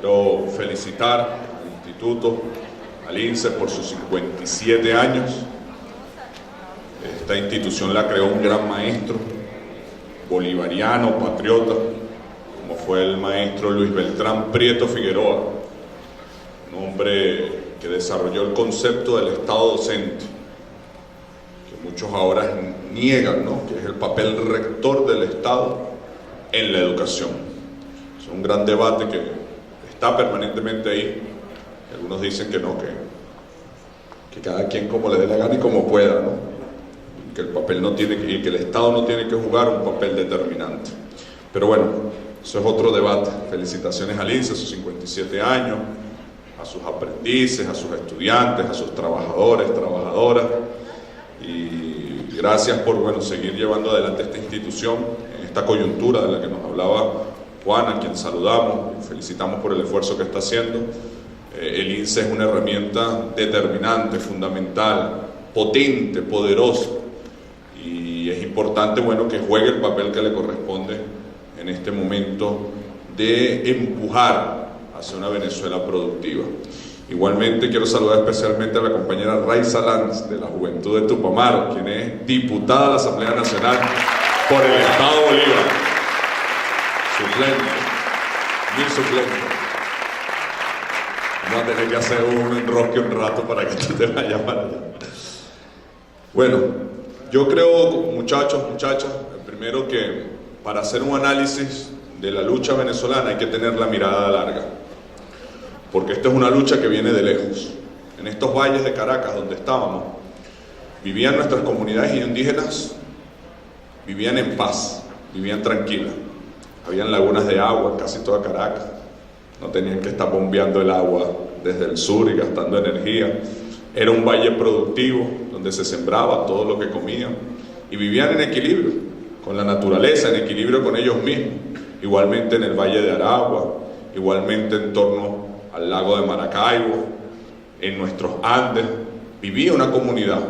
Quiero felicitar al Instituto, al INSE por sus 57 años. Esta institución la creó un gran maestro, bolivariano, patriota, como fue el maestro Luis Beltrán Prieto Figueroa, un hombre que desarrolló el concepto del Estado docente, que muchos ahora niegan, ¿no?, que es el papel rector del Estado en la educación. Es un gran debate que está permanentemente ahí. Algunos dicen que no, que cada quien como le dé la gana y como pueda, ¿no?, que el papel no tiene que, y que el Estado no tiene que jugar un papel determinante. Pero bueno, eso es otro debate. Felicitaciones al INSE, a sus 57 años, a sus aprendices, a sus estudiantes, a sus trabajadores, trabajadoras, y gracias por seguir llevando adelante esta institución en esta coyuntura de la que nos hablaba Juan, a quien saludamos y felicitamos por el esfuerzo que está haciendo. El INSE es una herramienta determinante, fundamental, potente, poderosa, y es importante que juegue el papel que le corresponde en este momento de empujar hacia una Venezuela productiva. Igualmente quiero saludar especialmente a la compañera Raiza Lanz, de la Juventud de Tupamaro, quien es diputada de la Asamblea Nacional por el Estado Bolívar, suplente, mi suplente. Vamos a tener que hacer un enrosque un rato para que tú te vayas para allá. Bueno, yo creo, muchachos, muchachas, primero que para hacer un análisis de la lucha venezolana hay que tener la mirada larga, porque esta es una lucha que viene de lejos. En estos valles de Caracas donde estábamos, vivían nuestras comunidades indígenas, vivían en paz, vivían tranquilas. Habían lagunas de agua en casi toda Caracas, no tenían que estar bombeando el agua desde el sur y gastando energía. Era un valle productivo donde se sembraba todo lo que comían y vivían en equilibrio con la naturaleza, en equilibrio con ellos mismos. Igualmente en el Valle de Aragua, igualmente en torno al lago de Maracaibo, en nuestros Andes, vivía una comunidad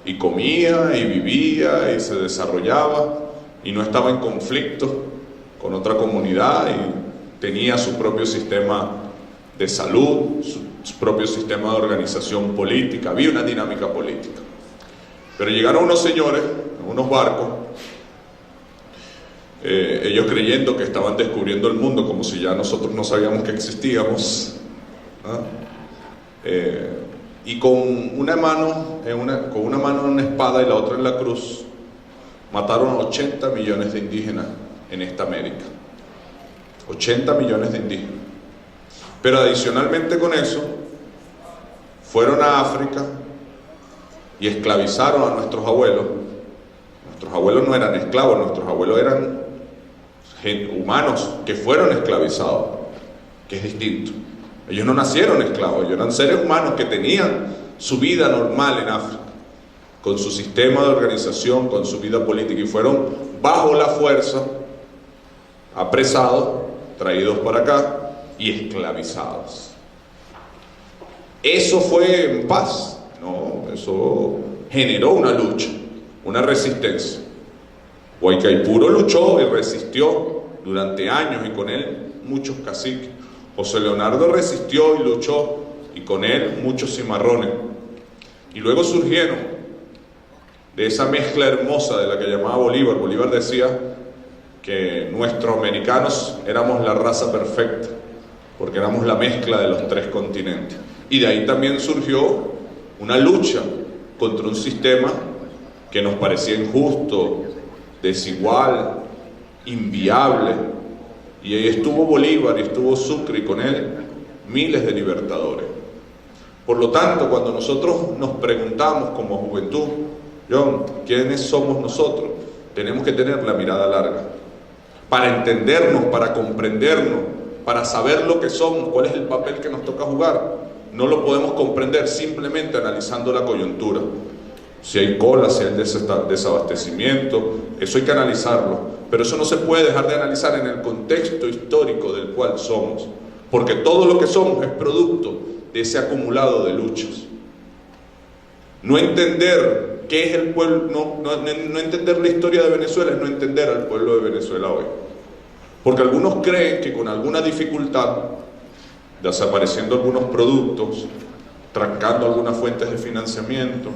y comía y vivía y se desarrollaba y no estaba en conflicto con otra comunidad y tenía su propio sistema de salud, su propio sistema de organización política, había una dinámica política. Pero llegaron unos señores, unos barcos, ellos creyendo que estaban descubriendo el mundo, como si ya nosotros no sabíamos que existíamos, y con una mano en una espada y la otra en la cruz, mataron a 80 millones de indígenas en esta América. 80 millones de indígenas. Pero adicionalmente con eso, fueron a África y esclavizaron a nuestros abuelos. Nuestros abuelos no eran esclavos, nuestros abuelos eran humanos que fueron esclavizados, que es distinto. Ellos no nacieron esclavos, ellos eran seres humanos que tenían su vida normal en África, con su sistema de organización, con su vida política, y fueron bajo la fuerza apresados, traídos para acá y esclavizados. ¿Eso fue en paz? No, eso generó una lucha, una resistencia. Guaycaipuro luchó y resistió durante años, y con él muchos caciques. José Leonardo resistió y luchó, y con él muchos cimarrones. Y luego surgieron de esa mezcla hermosa de la que llamaba Bolívar. Bolívar decía que nuestros americanos éramos la raza perfecta, porque éramos la mezcla de los 3 continentes. Y de ahí también surgió una lucha contra un sistema que nos parecía injusto, desigual, inviable. Y ahí estuvo Bolívar y estuvo Sucre, y con él miles de libertadores. Por lo tanto, cuando nosotros nos preguntamos como juventud, John, ¿quiénes somos nosotros? Tenemos que tener la mirada larga, para entendernos, para comprendernos, para saber lo que somos, cuál es el papel que nos toca jugar. No lo podemos comprender simplemente analizando la coyuntura. Si hay cola, si hay desabastecimiento, eso hay que analizarlo. Pero eso no se puede dejar de analizar en el contexto histórico del cual somos, porque todo lo que somos es producto de ese acumulado de luchas. No entender qué es el pueblo, no entender la historia de Venezuela es no entender al pueblo de Venezuela hoy. Porque algunos creen que con alguna dificultad desapareciendo algunos productos, trancando algunas fuentes de financiamiento,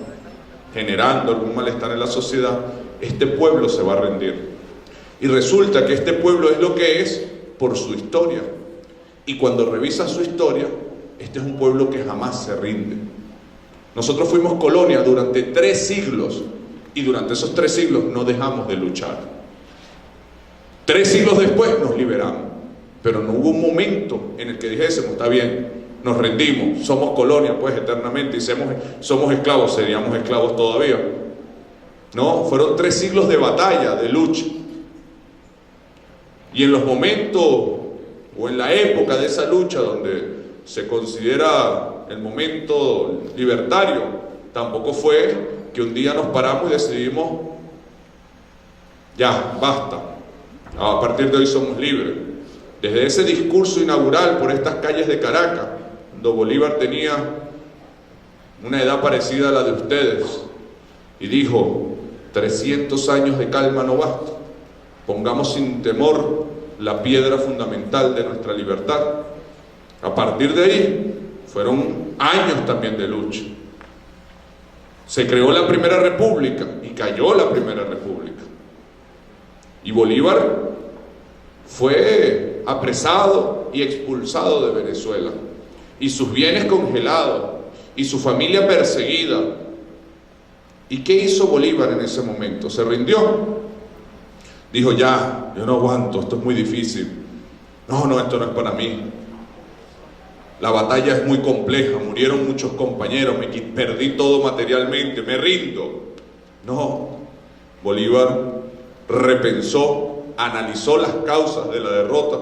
generando algún malestar en la sociedad, este pueblo se va a rendir. Y resulta que este pueblo es lo que es por su historia. Y cuando revisas su historia, este es un pueblo que jamás se rinde. Nosotros fuimos colonia durante 3 siglos y durante esos 3 siglos no dejamos de luchar. 3 siglos después nos liberamos, pero no hubo un momento en el que dijésemos, está bien, nos rendimos, somos colonia pues eternamente y somos esclavos, seríamos esclavos todavía. No, fueron 3 siglos de batalla, de lucha. Y en los momentos o en la época de esa lucha donde se considera el momento libertario, tampoco fue que un día nos paramos y decidimos, ya, basta, a partir de hoy somos libres. Desde ese discurso inaugural por estas calles de Caracas, cuando Bolívar tenía una edad parecida a la de ustedes, y dijo, 300 años de calma no basta, pongamos sin temor la piedra fundamental de nuestra libertad. A partir de ahí, fueron años también de lucha. Se creó la Primera República y cayó la Primera República. Y Bolívar fue apresado y expulsado de Venezuela, y sus bienes congelados, y su familia perseguida. ¿Y qué hizo Bolívar en ese momento? Se rindió. Dijo, ya, yo no aguanto, esto es muy difícil. No, esto no es para mí. La batalla es muy compleja, murieron muchos compañeros, perdí todo materialmente, me rindo. No, Bolívar repensó, analizó las causas de la derrota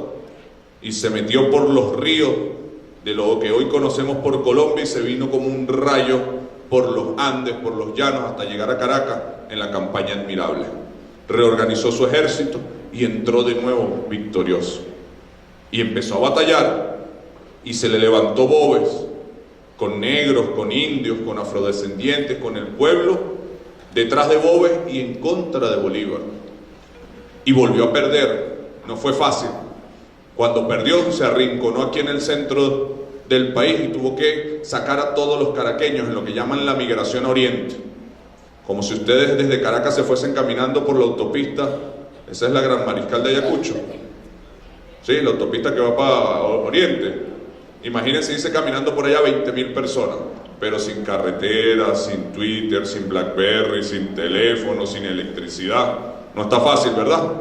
y se metió por los ríos de lo que hoy conocemos por Colombia y se vino como un rayo por los Andes, por los llanos, hasta llegar a Caracas en la campaña Admirable. Reorganizó su ejército y entró de nuevo victorioso. Y empezó a batallar y se le levantó Boves, con negros, con indios, con afrodescendientes, con el pueblo, detrás de Boves y en contra de Bolívar. Y volvió a perder, no fue fácil. Cuando perdió se arrinconó aquí en el centro del país y tuvo que sacar a todos los caraqueños en lo que llaman la migración a Oriente. Como si ustedes desde Caracas se fuesen caminando por la autopista, esa es la Gran Mariscal de Ayacucho, sí, la autopista que va para Oriente. Imagínense irse caminando por allá 20.000 personas, pero sin carretera, sin Twitter, sin Blackberry, sin teléfono, sin electricidad. No está fácil, ¿verdad?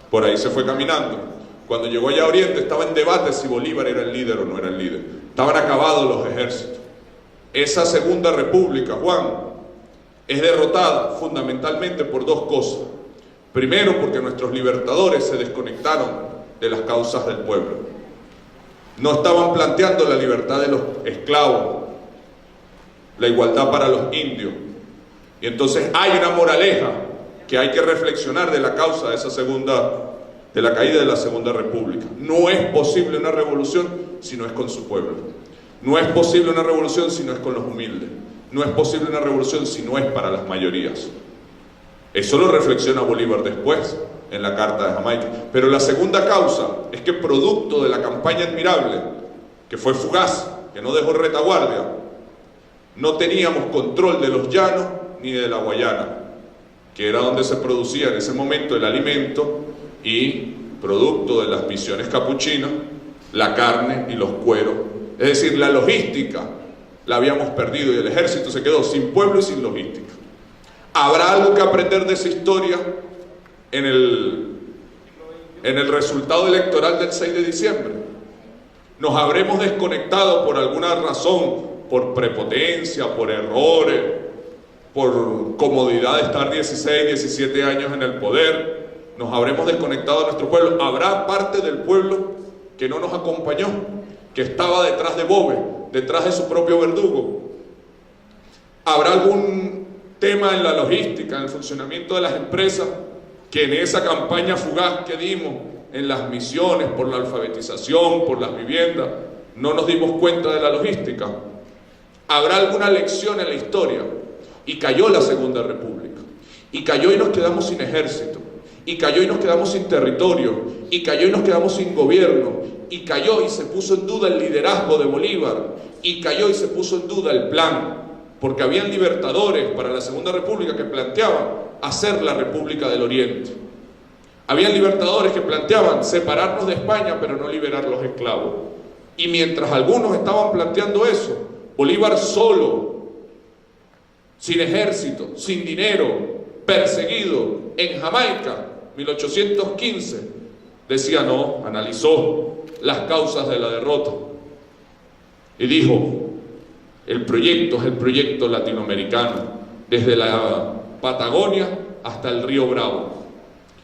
Por ahí se fue caminando. Cuando llegó allá a Oriente estaba en debate si Bolívar era el líder o no era el líder. Estaban acabados los ejércitos. Esa Segunda República, Juan, es derrotada fundamentalmente por 2 cosas. Primero, porque nuestros libertadores se desconectaron de las causas del pueblo. No estaban planteando la libertad de los esclavos, la igualdad para los indios. Y entonces hay una moraleja que hay que reflexionar de la causa de la caída de la Segunda República. No es posible una revolución si no es con su pueblo. No es posible una revolución si no es con los humildes. No es posible una revolución si no es para las mayorías. Eso lo reflexiona Bolívar después en la Carta de Jamaica. Pero la segunda causa es que producto de la campaña Admirable, que fue fugaz, que no dejó retaguardia, no teníamos control de los llanos ni de la Guayana, que era donde se producía en ese momento el alimento, y producto de las misiones capuchinas, la carne y los cueros. Es decir, la logística la habíamos perdido y el ejército se quedó sin pueblo y sin logística. ¿Habrá algo que aprender de esa historia en el resultado electoral del 6 de diciembre? ¿Nos habremos desconectado por alguna razón, por prepotencia, por errores, por comodidad de estar 16, 17 años en el poder? ¿Nos habremos desconectado de nuestro pueblo? ¿Habrá parte del pueblo que no nos acompañó, que estaba detrás de Boves, detrás de su propio verdugo? ¿Habrá algún tema en la logística, en el funcionamiento de las empresas, que en esa campaña fugaz que dimos en las misiones, por la alfabetización, por las viviendas, no nos dimos cuenta de la logística? ¿Habrá alguna lección en la historia? Y cayó la Segunda República, y cayó y nos quedamos sin ejército, y cayó y nos quedamos sin territorio, y cayó y nos quedamos sin gobierno, y cayó y se puso en duda el liderazgo de Bolívar, y cayó y se puso en duda el plan, porque habían libertadores para la Segunda República que planteaban hacer la República del Oriente. Habían libertadores que planteaban separarnos de España pero no liberar los esclavos. Y mientras algunos estaban planteando eso, Bolívar solo, sin ejército, sin dinero, perseguido en Jamaica, 1815, decía no, analizó las causas de la derrota y dijo: el proyecto es el proyecto latinoamericano, desde la Patagonia hasta el río Bravo.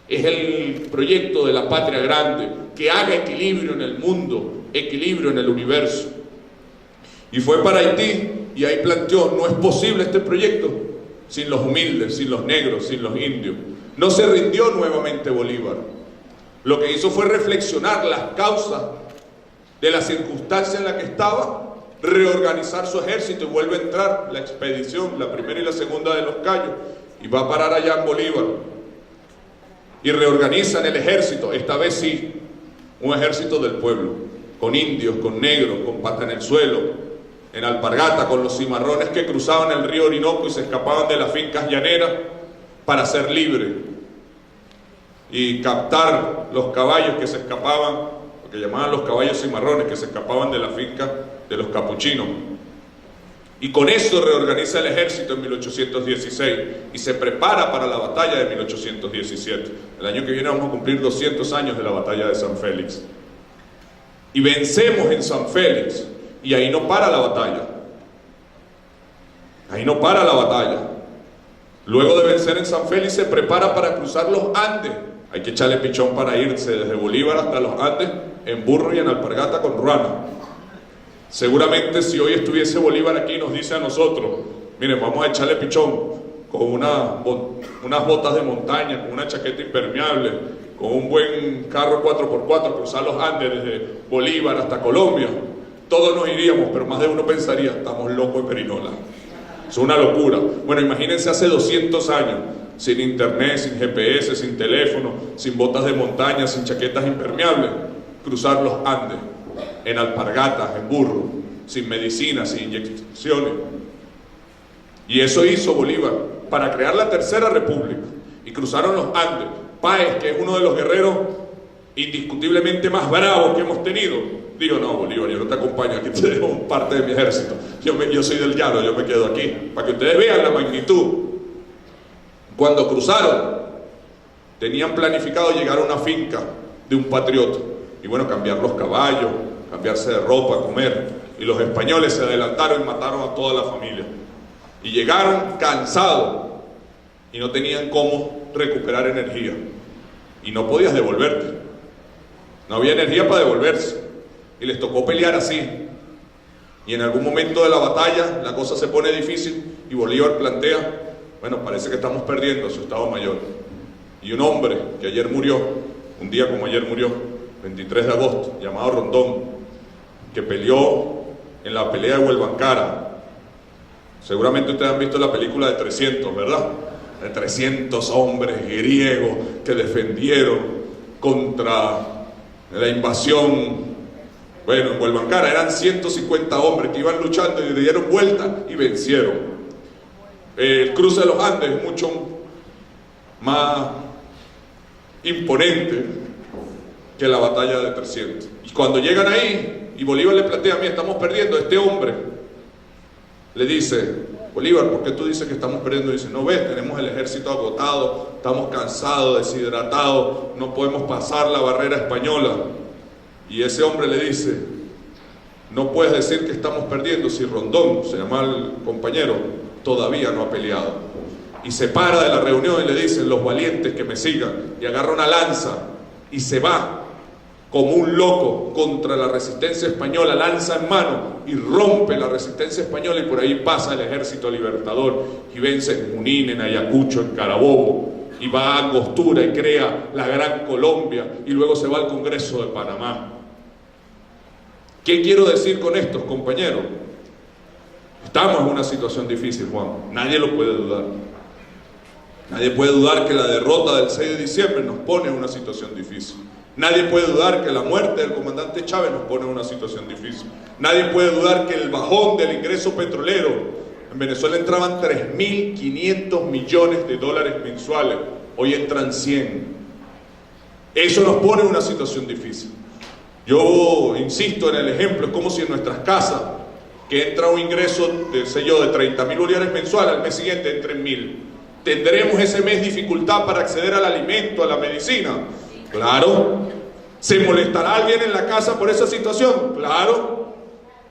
Es el proyecto de la patria grande, que haga equilibrio en el mundo, equilibrio en el universo. Y fue para Haití y ahí planteó: no es posible este proyecto sin los humildes, sin los negros, sin los indios. No se rindió nuevamente Bolívar. Lo que hizo fue reflexionar las causas de la circunstancia en la que estaba, reorganizar su ejército, y vuelve a entrar la expedición, la primera y la segunda de los Cayos, y va a parar allá en Bolívar. Y reorganizan el ejército, esta vez sí, un ejército del pueblo, con indios, con negros, con pata en el suelo, en alpargata, con los cimarrones que cruzaban el río Orinoco y se escapaban de las fincas llaneras para ser libres y captar los caballos que se escapaban, lo que llamaban los caballos cimarrones, que se escapaban de la finca de los capuchinos. Y con eso reorganiza el ejército en 1816 y se prepara para la batalla de 1817. El año que viene vamos a cumplir 200 años de la batalla de San Félix. Y vencemos en San Félix, y ahí no para la batalla. Ahí no para la batalla. Luego de vencer en San Félix se prepara para cruzar los Andes. Hay que echarle pichón para irse desde Bolívar hasta los Andes en burro y en alpargata con ruana. Seguramente si hoy estuviese Bolívar aquí nos dice a nosotros: miren, vamos a echarle pichón con unas botas de montaña, con una chaqueta impermeable, con un buen carro 4x4, cruzar los Andes desde Bolívar hasta Colombia. Todos nos iríamos, pero más de uno pensaría: estamos locos de perinola. Es una locura. Bueno, imagínense hace 200 años, sin internet, sin GPS, sin teléfono, sin botas de montaña, sin chaquetas impermeables, cruzar los Andes en alpargatas, en burro, sin medicina, sin inyecciones. Y eso hizo Bolívar para crear la Tercera República. Y cruzaron los Andes. Páez, que es uno de los guerreros indiscutiblemente más bravos que hemos tenido, digo: no, Bolívar, yo no te acompaño, aquí te dejo parte de mi ejército. Yo soy del llano, yo me quedo aquí, para que ustedes vean la magnitud. Cuando cruzaron, tenían planificado llegar a una finca de un patriota, y bueno, cambiar los caballos, cambiarse de ropa, comer, y los españoles se adelantaron y mataron a toda la familia, y llegaron cansados, y no tenían cómo recuperar energía, y no podías devolverte, no había energía para devolverse, y les tocó pelear así. Y en algún momento de la batalla la cosa se pone difícil y Bolívar plantea: bueno, parece que estamos perdiendo a su Estado Mayor. Y un hombre que ayer murió, un día como ayer murió, 23 de agosto, llamado Rondón, que peleó en la pelea de Huelbancara. Seguramente ustedes han visto la película de 300, ¿verdad? De 300 hombres griegos que defendieron contra la invasión. Bueno, en Huelbancara eran 150 hombres que iban luchando y le dieron vuelta y vencieron. El cruce de los Andes es mucho más imponente que la batalla de 300. Y cuando llegan ahí y Bolívar le plantea: mira, estamos perdiendo, este hombre le dice: Bolívar, ¿por qué tú dices que estamos perdiendo? Y dice: no ves, tenemos el ejército agotado, estamos cansados, deshidratados, no podemos pasar la barrera española. Y ese hombre le dice: no puedes decir que estamos perdiendo si Rondón, se llama el compañero, todavía no ha peleado. Y se para de la reunión y le dicen: los valientes que me sigan. Y agarra una lanza y se va como un loco contra la resistencia española, lanza en mano, y rompe la resistencia española, y por ahí pasa el ejército libertador y vence en Junín, en Ayacucho, en Carabobo, y va a Angostura y crea la Gran Colombia, y luego se va al Congreso de Panamá. ¿Qué quiero decir con esto, compañeros? Estamos en una situación difícil, Juan. Nadie lo puede dudar. Nadie puede dudar que la derrota del 6 de diciembre nos pone en una situación difícil. Nadie puede dudar que la muerte del comandante Chávez nos pone en una situación difícil. Nadie puede dudar que el bajón del ingreso petrolero, en Venezuela entraban 3.500 millones de dólares mensuales, hoy entran 100. Eso nos pone en una situación difícil. Yo insisto en el ejemplo, es como si en nuestras casas, que entra un ingreso de 30.000 bolívares mensuales, al mes siguiente entren 1.000. ¿Tendremos ese mes dificultad para acceder al alimento, a la medicina? Claro. ¿Se molestará alguien en la casa por esa situación? Claro.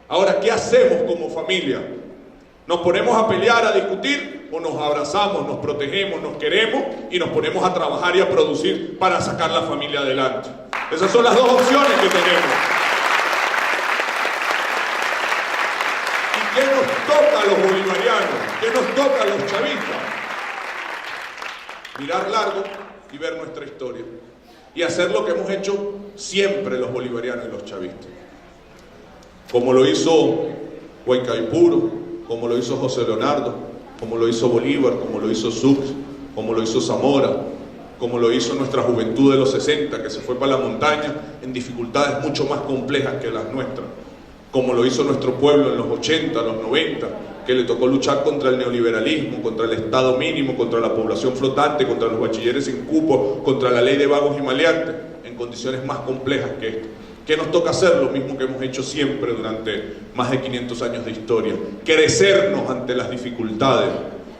Ahora, ¿qué hacemos como familia? ¿Nos ponemos a pelear, a discutir, o nos abrazamos, nos protegemos, nos queremos y nos ponemos a trabajar y a producir para sacar la familia adelante? Esas son las dos opciones que tenemos. ¿Y qué nos toca a los bolivarianos? ¿Qué nos toca a los chavistas? Mirar largo y ver nuestra historia. Y hacer lo que hemos hecho siempre los bolivarianos y los chavistas. Como lo hizo Huaycaipuro, como lo hizo José Leonardo, como lo hizo Bolívar, como lo hizo Sucre, como lo hizo Zamora, como lo hizo nuestra juventud de los 60, que se fue para la montaña en dificultades mucho más complejas que las nuestras, como lo hizo nuestro pueblo en los 80, los 90, que le tocó luchar contra el neoliberalismo, contra el Estado mínimo, contra la población flotante, contra los bachilleres sin cupo, contra la ley de vagos y maleantes, en condiciones más complejas que esta. ¿Qué nos toca hacer? Lo mismo que hemos hecho siempre durante más de 500 años de historia: crecernos ante las dificultades,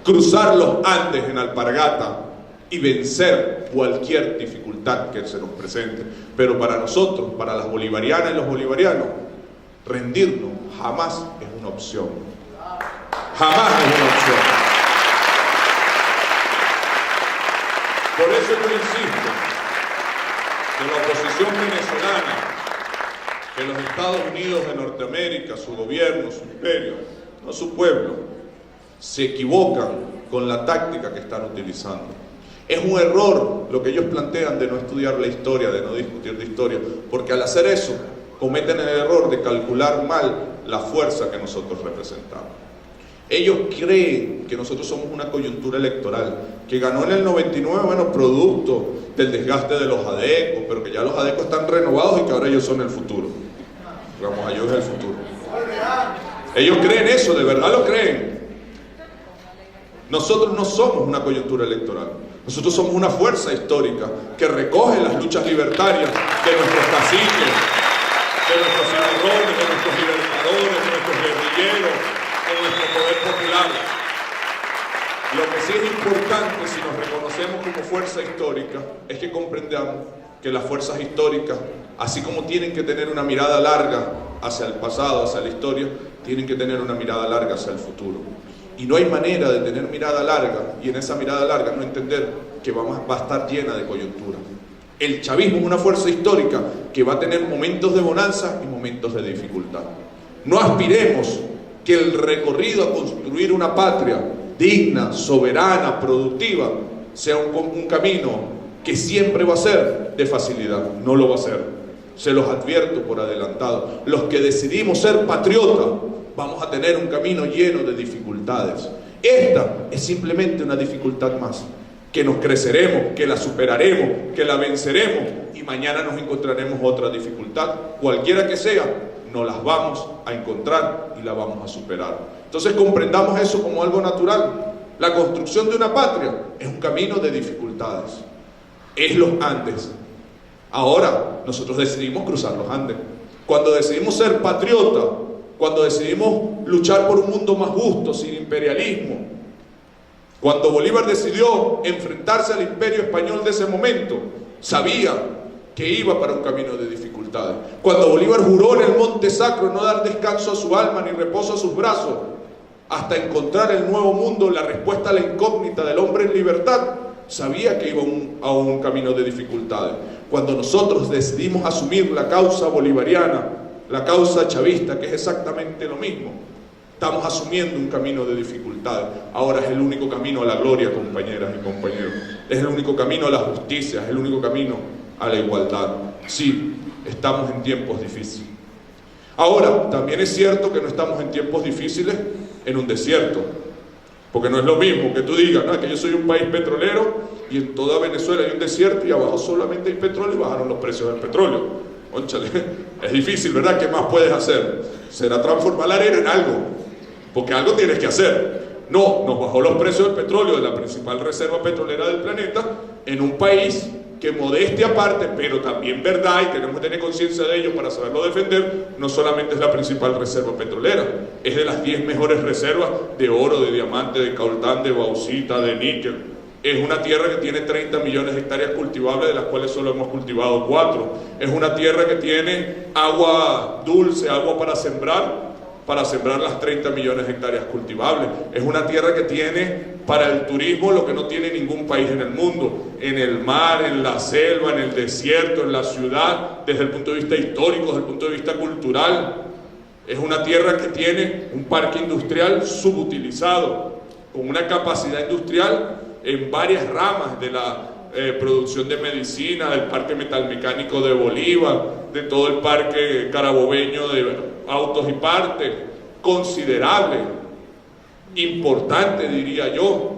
cruzar los Andes en alpargata y vencer cualquier dificultad que se nos presente. Pero para nosotros, para las bolivarianas y los bolivarianos, rendirnos jamás es una opción. Jamás es una opción. Por eso yo insisto que la oposición venezolana, que los Estados Unidos de Norteamérica, su gobierno, su imperio, no su pueblo, se equivocan con la táctica que están utilizando. Es un error lo que ellos plantean de no estudiar la historia, de no discutir de historia, porque al hacer eso cometen el error de calcular mal la fuerza que nosotros representamos. Ellos creen que nosotros somos una coyuntura electoral, que ganó en el 99, bueno, producto del desgaste de los adecos, pero que ya los adecos están renovados y que ahora ellos son el futuro. Vamos, ellos es el futuro. Ellos creen eso, de verdad lo creen. Nosotros no somos una coyuntura electoral. Nosotros somos una fuerza histórica que recoge las luchas libertarias de nuestros caciques, de nuestros cimarrones, de nuestros libertadores, de nuestros guerrilleros, de nuestro poder popular. Lo que sí es importante, si nos reconocemos como fuerza histórica, es que comprendamos que las fuerzas históricas, así como tienen que tener una mirada larga hacia el pasado, hacia la historia, tienen que tener una mirada larga hacia el futuro. Y no hay manera de tener mirada larga y en esa mirada larga no entender que va a estar llena de coyuntura. El chavismo es una fuerza histórica que va a tener momentos de bonanza y momentos de dificultad. No aspiremos que el recorrido a construir una patria digna, soberana, productiva, sea un camino que siempre va a ser de facilidad. No lo va a ser. Se los advierto por adelantado. Los que decidimos ser patriotas vamos a tener un camino lleno de dificultades. Esta es simplemente una dificultad más, que nos creceremos, que la superaremos, que la venceremos y mañana nos encontraremos otra dificultad, cualquiera que sea, nos las vamos a encontrar y la vamos a superar. Entonces comprendamos eso como algo natural. La construcción de una patria es un camino de dificultades. Es los Andes. Ahora nosotros decidimos cruzar los Andes. Cuando decidimos ser patriotas, cuando decidimos luchar por un mundo más justo, sin imperialismo, cuando Bolívar decidió enfrentarse al imperio español de ese momento, sabía que iba para un camino de dificultades. Cuando Bolívar juró en el Monte Sacro no dar descanso a su alma ni reposo a sus brazos, hasta encontrar el nuevo mundo, la respuesta a la incógnita del hombre en libertad, sabía que iba a un camino de dificultades. Cuando nosotros decidimos asumir la causa bolivariana, la causa chavista, que es exactamente lo mismo, estamos asumiendo un camino de dificultades. Ahora es el único camino a la gloria, compañeras y compañeros. Es el único camino a la justicia, es el único camino a la igualdad. Sí, estamos en tiempos difíciles. Ahora, también es cierto que no estamos en tiempos difíciles en un desierto, porque no es lo mismo que tú digas, no, que yo soy un país petrolero y en toda Venezuela hay un desierto y abajo solamente hay petróleo y bajaron los precios del petróleo. Cónchale, es difícil, ¿verdad? ¿Qué más puedes hacer? Será transformar la arena en algo, porque algo tienes que hacer. No, nos bajó los precios del petróleo, de la principal reserva petrolera del planeta, en un país que, modestia aparte, pero también verdad, y tenemos que tener conciencia de ello para saberlo defender, no solamente es la principal reserva petrolera, es de las 10 mejores reservas de oro, de diamante, de coltán, de bauxita, de níquel. Es una tierra que tiene 30 millones de hectáreas cultivables, de las cuales solo hemos cultivado 4. Es una tierra que tiene agua dulce, agua para sembrar las 30 millones de hectáreas cultivables. Es una tierra que tiene para el turismo lo que no tiene ningún país en el mundo, en el mar, en la selva, en el desierto, en la ciudad, desde el punto de vista histórico, desde el punto de vista cultural. Es una tierra que tiene un parque industrial subutilizado, con una capacidad industrial en varias ramas de la producción de medicina, del parque metalmecánico de Bolívar, de todo el parque carabobeño de autos y partes, considerable, importante, diría yo.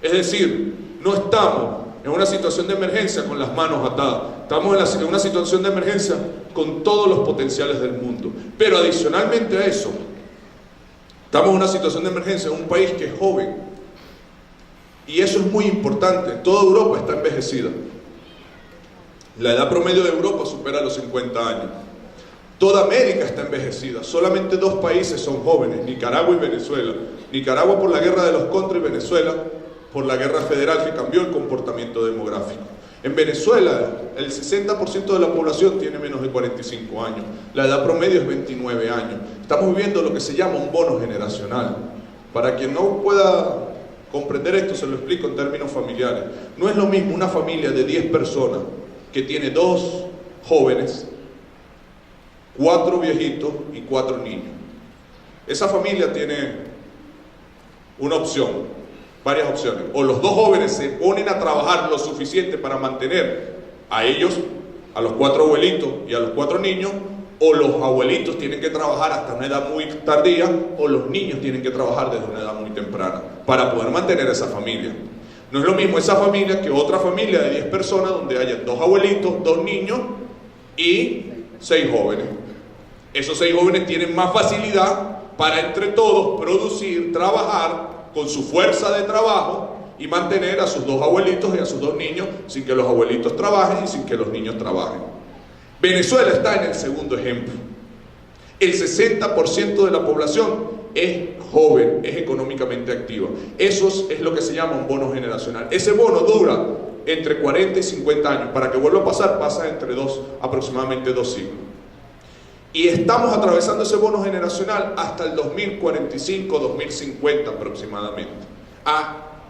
Es decir, no estamos en una situación de emergencia con las manos atadas, estamos en una situación de emergencia con todos los potenciales del mundo. Pero adicionalmente a eso, estamos en una situación de emergencia en un país que es joven. Y eso es muy importante. Toda Europa está envejecida. La edad promedio de Europa supera los 50 años. Toda América está envejecida. Solamente 2 países son jóvenes, Nicaragua y Venezuela. Nicaragua por la guerra de los contras y Venezuela por la guerra federal que cambió el comportamiento demográfico. En Venezuela, el 60% de la población tiene menos de 45 años. La edad promedio es 29 años. Estamos viviendo lo que se llama un bono generacional. Para quien no pueda comprender esto, se lo explico en términos familiares. No es lo mismo una familia de 10 personas que tiene 2 jóvenes, 4 viejitos y 4 niños. Esa familia tiene una opción, varias opciones. O los 2 jóvenes se ponen a trabajar lo suficiente para mantener a ellos, a los 4 abuelitos y a los 4 niños, o los abuelitos tienen que trabajar hasta una edad muy tardía, o los niños tienen que trabajar desde una edad muy temprana para poder mantener a esa familia. No es lo mismo esa familia que otra familia de 10 personas donde haya 2 abuelitos, 2 niños y 6 jóvenes. Esos 6 jóvenes tienen más facilidad para entre todos producir, trabajar con su fuerza de trabajo y mantener a sus 2 abuelitos y a sus 2 niños sin que los abuelitos trabajen y sin que los niños trabajen. Venezuela está en el segundo ejemplo. El 60% de la población es joven, es económicamente activa. Eso es lo que se llama un bono generacional. Ese bono dura entre 40 y 50 años. Para que vuelva a pasar, pasa entre aproximadamente 2 siglos. Y estamos atravesando ese bono generacional hasta el 2045, 2050 aproximadamente.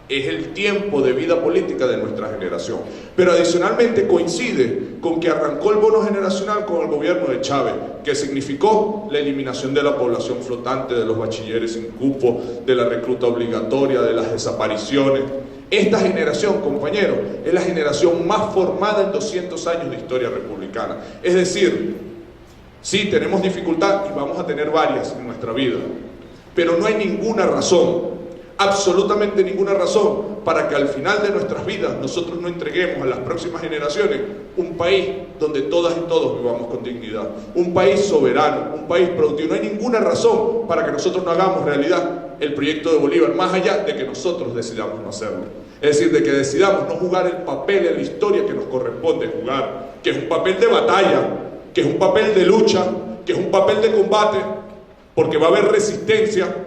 Es el tiempo de vida política de nuestra generación. Pero adicionalmente coincide con que arrancó el bono generacional con el gobierno de Chávez, que significó la eliminación de la población flotante, de los bachilleres sin cupo, de la recluta obligatoria, de las desapariciones. Esta generación, compañeros, es la generación más formada en 200 años de historia republicana. Es decir, sí, tenemos dificultad y vamos a tener varias en nuestra vida, pero no hay ninguna razón, absolutamente ninguna razón, para que al final de nuestras vidas nosotros no entreguemos a las próximas generaciones un país donde todas y todos vivamos con dignidad, un país soberano, un país productivo. No hay ninguna razón para que nosotros no hagamos realidad el proyecto de Bolívar, más allá de que nosotros decidamos no hacerlo. Es decir, de que decidamos no jugar el papel en la historia que nos corresponde jugar, que es un papel de batalla, que es un papel de lucha, que es un papel de combate, porque va a haber resistencia.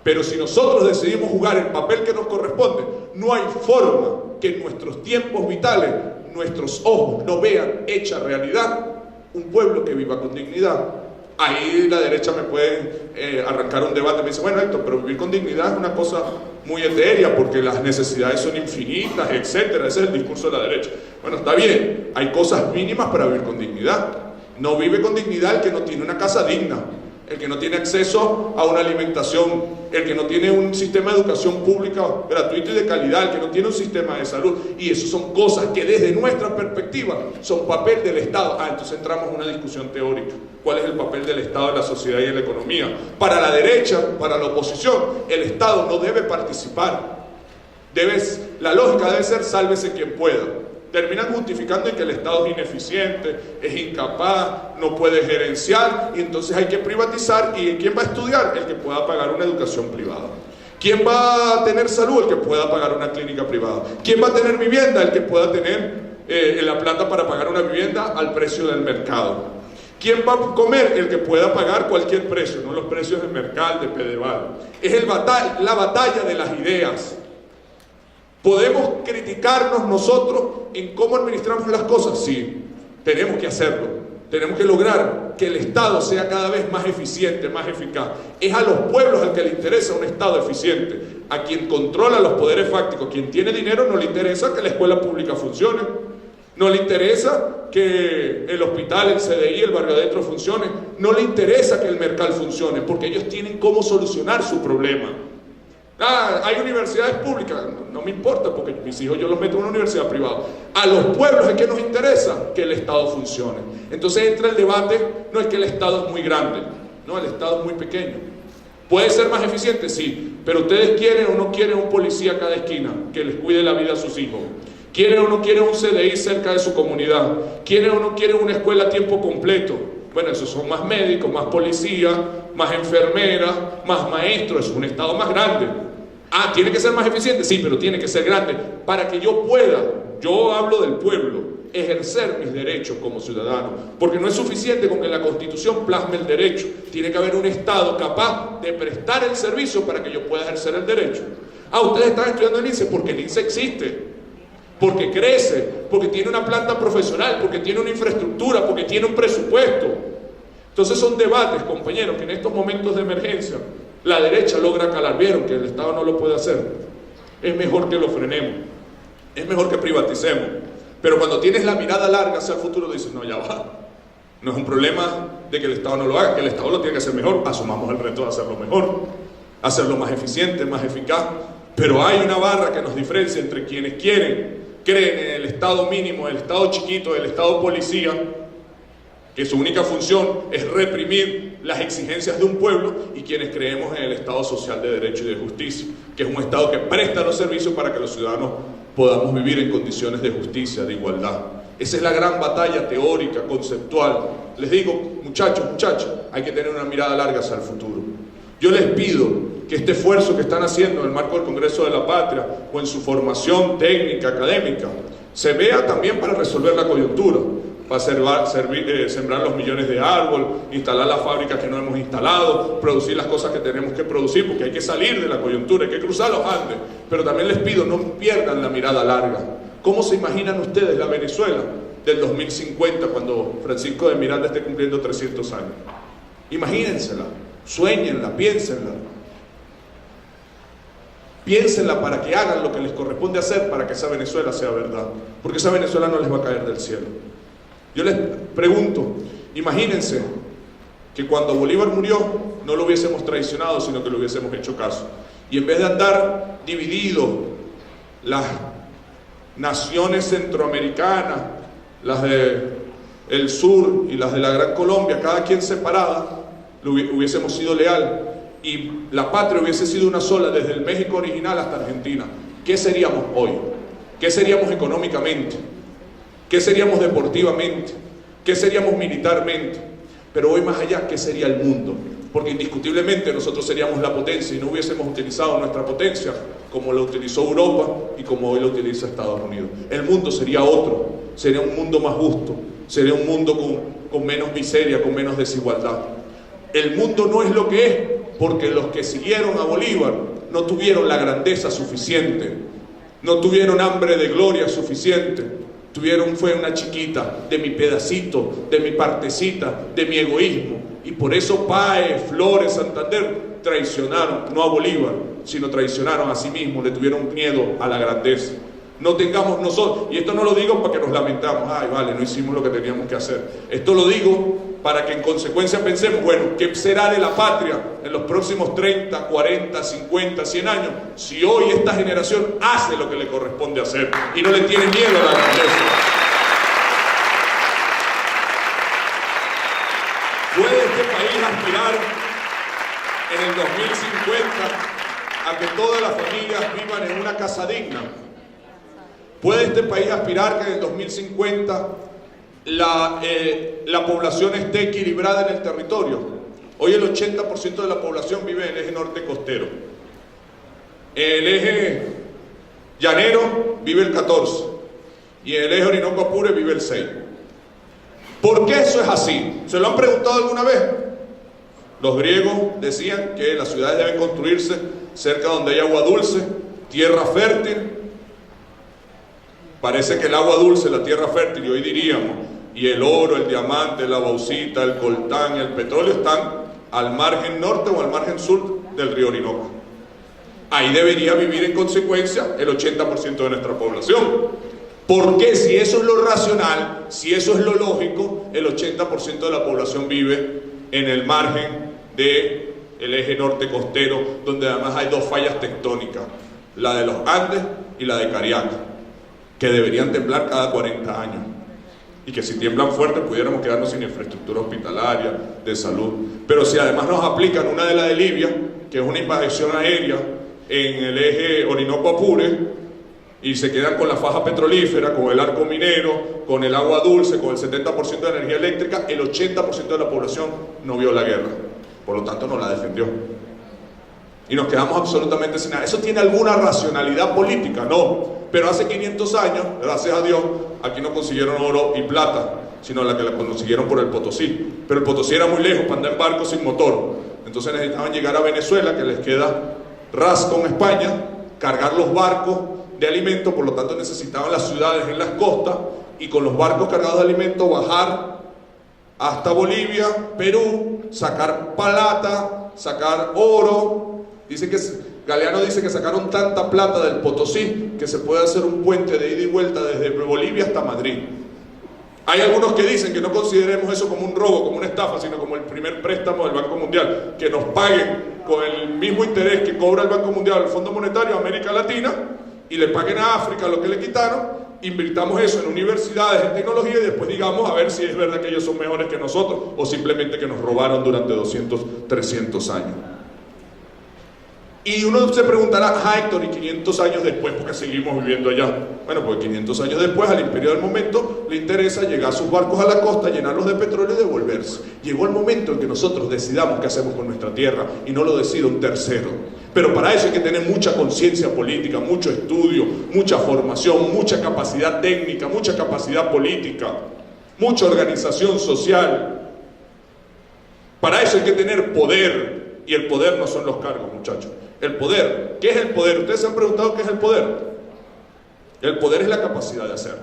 Pero si nosotros decidimos jugar el papel que nos corresponde, no hay forma que en nuestros tiempos vitales nuestros ojos no vean hecha realidad un pueblo que viva con dignidad. Ahí la derecha me puede arrancar un debate, me dice, bueno, Héctor, pero vivir con dignidad es una cosa muy etérea porque las necesidades son infinitas, etcétera. Ese es el discurso de la derecha. Bueno, está bien, hay cosas mínimas para vivir con dignidad. No vive con dignidad el que no tiene una casa digna, el que no tiene acceso a una alimentación, el que no tiene un sistema de educación pública gratuito y de calidad, el que no tiene un sistema de salud. Y eso son cosas que desde nuestra perspectiva son papel del Estado. Entonces entramos en una discusión teórica. ¿Cuál es el papel del Estado en la sociedad y en la economía? Para la derecha, para la oposición, el Estado no debe participar. La lógica debe ser sálvese quien pueda. Terminan justificando en que el Estado es ineficiente, es incapaz, no puede gerenciar, y entonces hay que privatizar. ¿Y quién va a estudiar? El que pueda pagar una educación privada. ¿Quién va a tener salud? El que pueda pagar una clínica privada. ¿Quién va a tener vivienda? El que pueda tener la plata para pagar una vivienda al precio del mercado. ¿Quién va a comer? El que pueda pagar cualquier precio, no los precios de Mercal, de Pedeval. Es la batalla de las ideas. ¿Podemos criticarnos nosotros en cómo administramos las cosas? Sí, tenemos que hacerlo. Tenemos que lograr que el Estado sea cada vez más eficiente, más eficaz. Es a los pueblos al que le interesa un Estado eficiente. A quien controla los poderes fácticos, quien tiene dinero, no le interesa que la escuela pública funcione. No le interesa que el hospital, el CDI, el barrio adentro funcione. No le interesa que el Mercal funcione, porque ellos tienen cómo solucionar su problema. Hay universidades públicas, no me importa, porque mis hijos yo los meto en una universidad privada. A los pueblos es que nos interesa que el Estado funcione. Entonces entra el debate, no es que el Estado es muy grande, no, el Estado es muy pequeño. ¿Puede ser más eficiente? Sí, pero ustedes quieren o no quieren un policía a cada esquina que les cuide la vida a sus hijos. ¿Quieren o no quieren un CDI cerca de su comunidad? ¿Quieren o no quieren una escuela a tiempo completo? Bueno, esos son más médicos, más policías, más enfermeras, más maestros. Es un Estado más grande. ¿Tiene que ser más eficiente? Sí, pero tiene que ser grande para que yo pueda, yo hablo del pueblo, ejercer mis derechos como ciudadano. Porque no es suficiente con que la Constitución plasme el derecho. Tiene que haber un Estado capaz de prestar el servicio para que yo pueda ejercer el derecho. Ustedes están estudiando el INSE porque el INSE existe, porque crece, porque tiene una planta profesional, porque tiene una infraestructura, porque tiene un presupuesto. Entonces son debates, compañeros, que en estos momentos de emergencia la derecha logra calar. Vieron que el Estado no lo puede hacer. Es mejor que lo frenemos, es mejor que privaticemos. Pero cuando tienes la mirada larga hacia el futuro, dices, no, ya va. No es un problema de que el Estado no lo haga, que el Estado lo tiene que hacer mejor. Asumamos el reto de hacerlo mejor, hacerlo más eficiente, más eficaz. Pero hay una barra que nos diferencia entre quienes creen en el Estado mínimo, el Estado chiquito, el Estado policía, que su única función es reprimir las exigencias de un pueblo, y quienes creemos en el Estado social de derecho y de justicia, que es un Estado que presta los servicios para que los ciudadanos podamos vivir en condiciones de justicia, de igualdad. Esa es la gran batalla teórica, conceptual. Les digo, muchachos, muchachas, hay que tener una mirada larga hacia el futuro. Yo les pido que este esfuerzo que están haciendo en el marco del Congreso de la Patria o en su formación técnica, académica, se vea también para resolver la coyuntura, para sembrar los millones de árboles, instalar las fábricas que no hemos instalado, producir las cosas que tenemos que producir, porque hay que salir de la coyuntura, hay que cruzar los Andes. Pero también les pido, no pierdan la mirada larga. ¿Cómo se imaginan ustedes la Venezuela del 2050, cuando Francisco de Miranda esté cumpliendo 300 años? Imagínensela, suéñenla, piénsenla. Piénsenla para que hagan lo que les corresponde hacer para que esa Venezuela sea verdad, porque esa Venezuela no les va a caer del cielo. Yo les pregunto, imagínense que cuando Bolívar murió no lo hubiésemos traicionado, sino que lo hubiésemos hecho caso, y en vez de andar divididos, las naciones centroamericanas, las del sur y las de la Gran Colombia, cada quien separada, hubiésemos sido leal, y la patria hubiese sido una sola desde el México original hasta Argentina. ¿Qué seríamos hoy? ¿Qué seríamos económicamente? ¿Qué seríamos deportivamente? ¿Qué seríamos militarmente? Pero hoy más allá, ¿qué sería el mundo? Porque indiscutiblemente nosotros seríamos la potencia y no hubiésemos utilizado nuestra potencia como la utilizó Europa y como hoy la utiliza Estados Unidos. El mundo sería otro, sería un mundo más justo, sería un mundo con menos miseria, con menos desigualdad. El mundo no es lo que es porque los que siguieron a Bolívar no tuvieron la grandeza suficiente, no tuvieron hambre de gloria suficiente. Fue una chiquita, de mi pedacito, de mi partecita, de mi egoísmo. Y por eso Páez, Flores, Santander traicionaron, no a Bolívar, sino traicionaron a sí mismos, le tuvieron miedo a la grandeza. No tengamos nosotros, y esto no lo digo para que nos lamentamos, ay vale, no hicimos lo que teníamos que hacer. Esto lo digo para que en consecuencia pensemos, bueno, ¿qué será de la patria en los próximos 30, 40, 50, 100 años? Si hoy esta generación hace lo que le corresponde hacer y no le tiene miedo a la grandeza. ¿Puede este país aspirar en el 2050 a que todas las familias vivan en una casa digna. ¿Puede este país aspirar que en el 2050 la población esté equilibrada en el territorio? Hoy el 80% de la población vive en el eje norte costero. En el eje llanero vive el 14% y en el eje Orinoco Apure vive el 6%. ¿Por qué eso es así? ¿Se lo han preguntado alguna vez? Los griegos decían que las ciudades deben construirse cerca donde hay agua dulce, tierra fértil. Parece que el agua dulce, la tierra fértil, y hoy diríamos, y el oro, el diamante, la bauxita, el coltán, el petróleo están al margen norte o al margen sur del río Orinoco. Ahí debería vivir en consecuencia el 80% de nuestra población. Porque si eso es lo racional, si eso es lo lógico, el 80% de la población vive en el margen del eje norte costero, donde además hay dos fallas tectónicas, la de los Andes y la de Cariaco, que deberían temblar cada 40 años. Y que si tiemblan fuerte pudiéramos quedarnos sin infraestructura hospitalaria, de salud. Pero si además nos aplican una de la de Libia, que es una invasión aérea en el eje Orinoco-Apure, y se quedan con la faja petrolífera, con el arco minero, con el agua dulce, con el 70% de energía eléctrica, el 80% de la población no vio la guerra, por lo tanto no la defendió. Y nos quedamos absolutamente sin nada. ¿Eso tiene alguna racionalidad política? No. Pero hace 500 años, gracias a Dios, aquí no consiguieron oro y plata, sino la que la consiguieron por el Potosí. Pero el Potosí era muy lejos para andar en barco sin motor. Entonces necesitaban llegar a Venezuela, que les queda ras con España, cargar los barcos de alimentos, por lo tanto necesitaban las ciudades en las costas, y con los barcos cargados de alimentos bajar hasta Bolivia, Perú, sacar plata, sacar oro. Galeano dice que sacaron tanta plata del Potosí que se puede hacer un puente de ida y vuelta desde Bolivia hasta Madrid. Hay algunos que dicen que no consideremos eso como un robo, como una estafa, sino como el primer préstamo del Banco Mundial, que nos paguen con el mismo interés que cobra el Banco Mundial, el Fondo Monetario, América Latina, y le paguen a África lo que le quitaron, invirtamos eso en universidades, en tecnología, y después digamos a ver si es verdad que ellos son mejores que nosotros, o simplemente que nos robaron durante 200, 300 años. Y uno se preguntará, Héctor, ¿y 500 años después por qué seguimos viviendo allá? Bueno, pues 500 años después al imperio del momento le interesa llegar sus barcos a la costa, llenarlos de petróleo y devolverse. Llegó el momento en que nosotros decidamos qué hacemos con nuestra tierra y no lo decida un tercero. Pero para eso hay que tener mucha conciencia política, mucho estudio, mucha formación, mucha capacidad técnica, mucha capacidad política, mucha organización social. Para eso hay que tener poder, y el poder no son los cargos, muchachos. El poder, ¿qué es el poder? ¿Ustedes se han preguntado qué es el poder? El poder es la capacidad de hacer.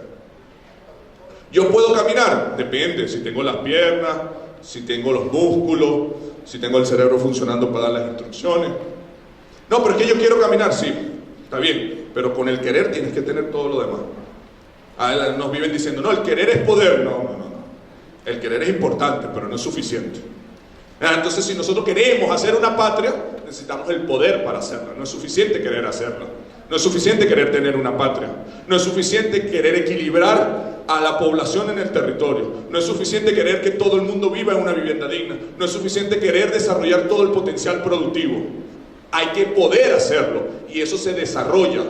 ¿Yo puedo caminar? Depende, si tengo las piernas, si tengo los músculos, si tengo el cerebro funcionando para dar las instrucciones. No, pero es que yo quiero caminar, sí, está bien, pero con el querer tienes que tener todo lo demás. Nos viven diciendo, no, el querer es poder. No. El querer es importante, pero no es suficiente. Entonces, si nosotros queremos hacer una patria, necesitamos el poder para hacerla. No es suficiente querer hacerla. No es suficiente querer tener una patria. No es suficiente querer equilibrar a la población en el territorio. No es suficiente querer que todo el mundo viva en una vivienda digna. No es suficiente querer desarrollar todo el potencial productivo. Hay que poder hacerlo, y eso se desarrolla.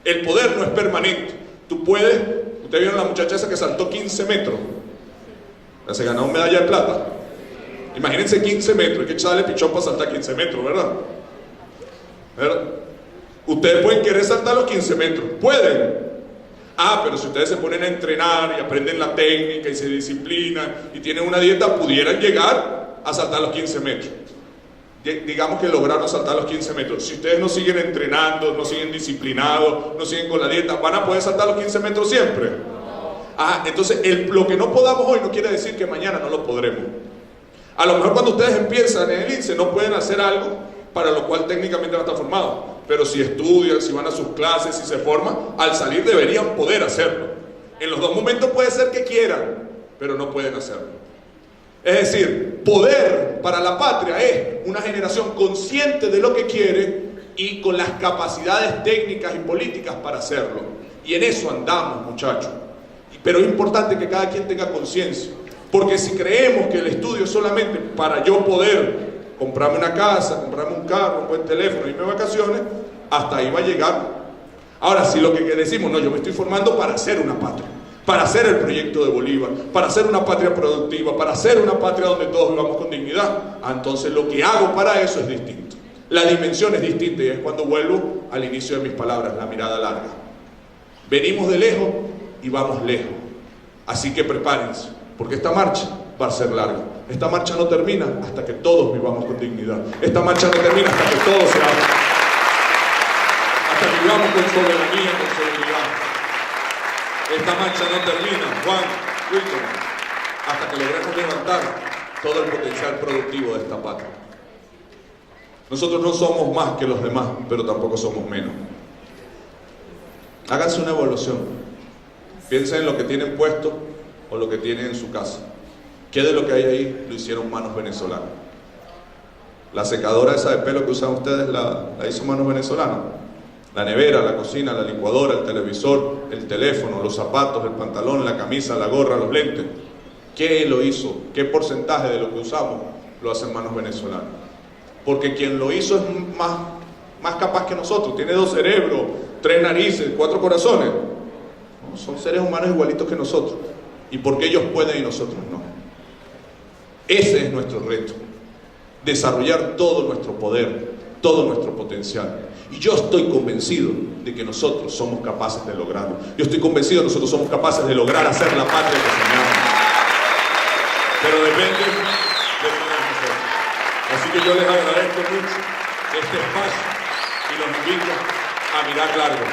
El poder no es permanente. Ustedes vieron a la muchacha esa que saltó 15 metros. Se ganó una medalla de plata. Imagínense 15 metros, hay que echarle pichón para saltar 15 metros, ¿verdad? Ustedes pueden querer saltar los 15 metros, pueden. Pero si ustedes se ponen a entrenar y aprenden la técnica y se disciplinan y tienen una dieta, pudieran llegar a saltar los 15 metros. Digamos que lograron saltar los 15 metros. Si ustedes no siguen entrenando, no siguen disciplinados, no siguen con la dieta, ¿van a poder saltar los 15 metros siempre? Entonces lo que no podamos hoy no quiere decir que mañana no lo podremos. A lo mejor cuando ustedes empiezan en el INSE no pueden hacer algo para lo cual técnicamente no están formados, pero si estudian, si van a sus clases, si se forman, al salir deberían poder hacerlo. En los dos momentos puede ser que quieran, pero no pueden hacerlo. Es decir, poder para la patria es una generación consciente de lo que quiere y con las capacidades técnicas y políticas para hacerlo. Y en eso andamos, muchachos. Pero es importante que cada quien tenga conciencia, porque si creemos que el estudio es solamente para yo poder comprarme una casa, comprarme un carro, un buen teléfono, irme de vacaciones, hasta ahí va a llegar. Ahora, si lo que decimos, no, yo me estoy formando para hacer una patria, para hacer el proyecto de Bolívar, para hacer una patria productiva, para hacer una patria donde todos vivamos con dignidad, entonces lo que hago para eso es distinto. La dimensión es distinta y es cuando vuelvo al inicio de mis palabras, la mirada larga. Venimos de lejos y vamos lejos. Así que prepárense, porque esta marcha va a ser larga. Esta marcha no termina hasta que todos vivamos con dignidad. Esta marcha no termina hasta que todos seamos, hasta que vivamos con soberanía, con seguridad. Esta marcha no termina, Juan, Wilton, hasta que logremos levantar todo el potencial productivo de esta patria. Nosotros no somos más que los demás, pero tampoco somos menos. Háganse una evaluación. Piensen en lo que tienen puesto o lo que tienen en su casa. ¿Qué de lo que hay ahí lo hicieron manos venezolanas? La secadora esa de pelo que usan ustedes la hizo manos venezolanas. La nevera, la cocina, la licuadora, el televisor, el teléfono, los zapatos, el pantalón, la camisa, la gorra, los lentes. ¿Qué lo hizo? ¿Qué porcentaje de lo que usamos lo hacen manos venezolanas? Porque quien lo hizo es más capaz que nosotros. Tiene 2 cerebros, 3 narices, 4 corazones. ¿No? Son seres humanos igualitos que nosotros. ¿Y por qué ellos pueden y nosotros no? Ese es nuestro reto. Desarrollar todo nuestro poder, todo nuestro potencial. Y yo estoy convencido de que nosotros somos capaces de lograrlo. Yo estoy convencido de que nosotros somos capaces de lograr hacer la patria que soñamos. Pero depende de nosotros. Así que yo les agradezco mucho este espacio y los invito a mirar largo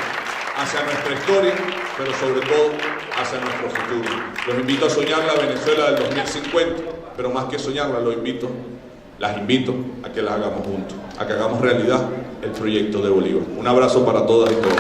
hacia nuestra historia, pero sobre todo hacia nuestro futuro. Los invito a soñar la Venezuela del 2050, pero más que soñarla, las invito a que la hagamos juntos, a que hagamos realidad el proyecto de Bolívar. Un abrazo para todas y todos.